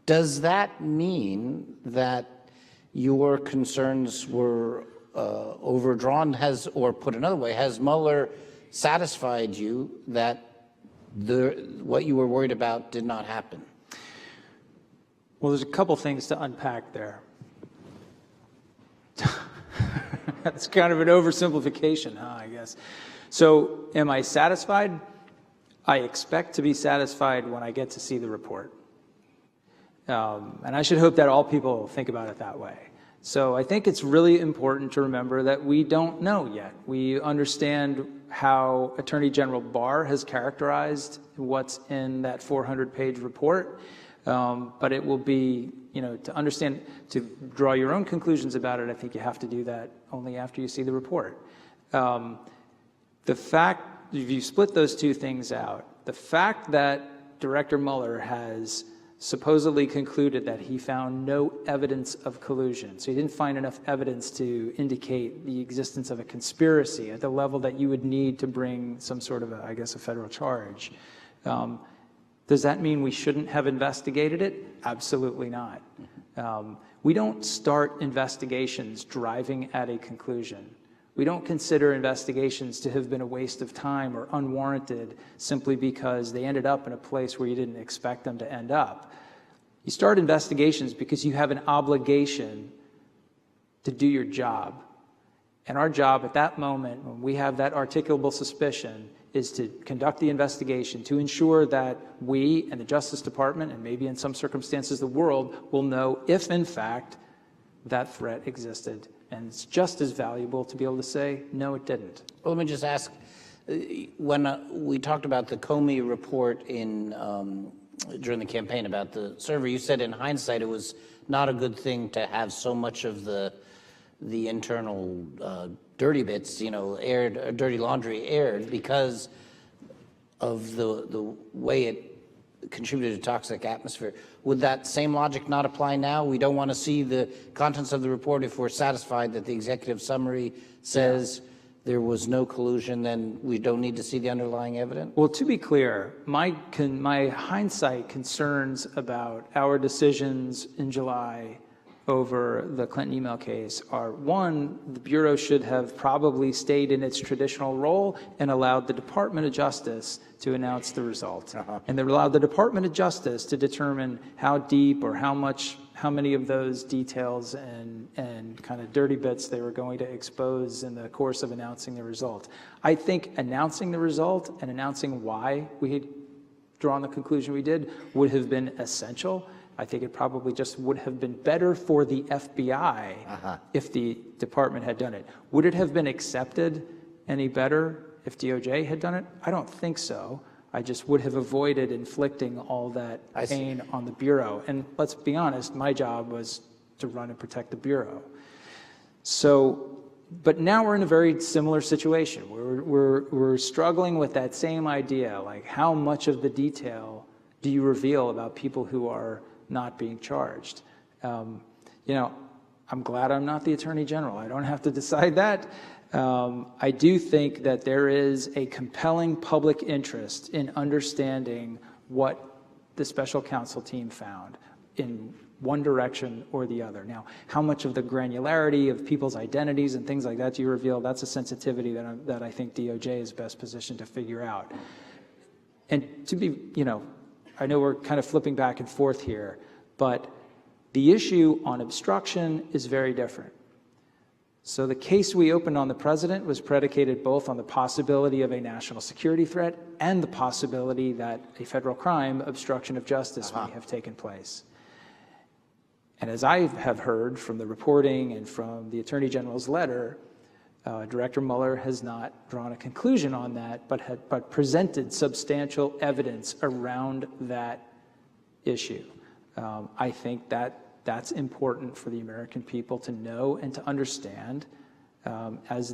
Does that mean that your concerns were overdrawn? Or put another way, has Mueller satisfied you that what you were worried about did not happen? Well, there's a couple things to unpack there. That's kind of an oversimplification, I guess. So am I satisfied? I expect to be satisfied when I get to see the report. And I should hope that all people think about it that way. So I think it's really important to remember that we don't know yet. We understand how Attorney General Barr has characterized what's in that 400-page report. But it will be, to understand, to draw your own conclusions about it, I think you have to do that only after you see the report. The fact, if you split those two things out, the fact that Director Mueller has supposedly concluded that he found no evidence of collusion, so he didn't find enough evidence to indicate the existence of a conspiracy at the level that you would need to bring some sort of, a federal charge. Does that mean we shouldn't have investigated it? Absolutely not. We don't start investigations driving at a conclusion. We don't consider investigations to have been a waste of time or unwarranted simply because they ended up in a place where you didn't expect them to end up. You start investigations because you have an obligation to do your job. And our job at that moment, when we have that articulable suspicion, is to conduct the investigation to ensure that we and the Justice Department, and maybe in some circumstances the world, will know if, in fact, that threat existed. And it's just as valuable to be able to say, no, it didn't. Well, let me just ask, when we talked about the Comey report during the campaign about the server, you said in hindsight it was not a good thing to have so much of the internal dirty bits, aired, dirty laundry aired, because of the way it contributed to toxic atmosphere. Would that same logic not apply now? We don't want to see the contents of the report if we're satisfied that the executive summary says there was no collusion, then we don't need to see the underlying evidence? Well, to be clear, my hindsight concerns about our decisions in July over the Clinton email case are, one, the Bureau should have probably stayed in its traditional role and allowed the Department of Justice to announce the result. And they allowed the Department of Justice to determine how deep or how many of those details and kind of dirty bits they were going to expose in the course of announcing the result. I think announcing the result and announcing why we had drawn the conclusion we did would have been essential. I think it probably just would have been better for the FBI if the department had done it. Would it have been accepted any better if DOJ had done it? I don't think so. I just would have avoided inflicting all that pain on the Bureau. And let's be honest, my job was to run and protect the Bureau. So, but now we're in a very similar situation. We're struggling with that same idea, like how much of the detail do you reveal about people who are not being charged? I'm glad I'm not the Attorney General. I don't have to decide that. I do think that there is a compelling public interest in understanding what the special counsel team found in one direction or the other. Now, how much of the granularity of people's identities and things like that do you reveal? That's a sensitivity that I think DOJ is best positioned to figure out. And to be, I know we're kind of flipping back and forth here, but the issue on obstruction is very different. So the case we opened on the president was predicated both on the possibility of a national security threat and the possibility that a federal crime, obstruction of justice, may have taken place. And as I have heard from the reporting and from the Attorney General's letter, Director Mueller has not drawn a conclusion on that, but presented substantial evidence around that issue. I think that's important for the American people to know and to understand as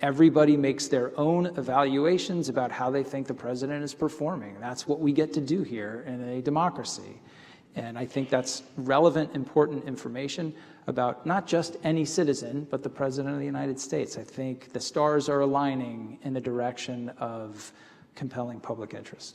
everybody makes their own evaluations about how they think the president is performing. That's what we get to do here in a democracy. And I think that's relevant, important information about not just any citizen, but the President of the United States. I think the stars are aligning in the direction of compelling public interest.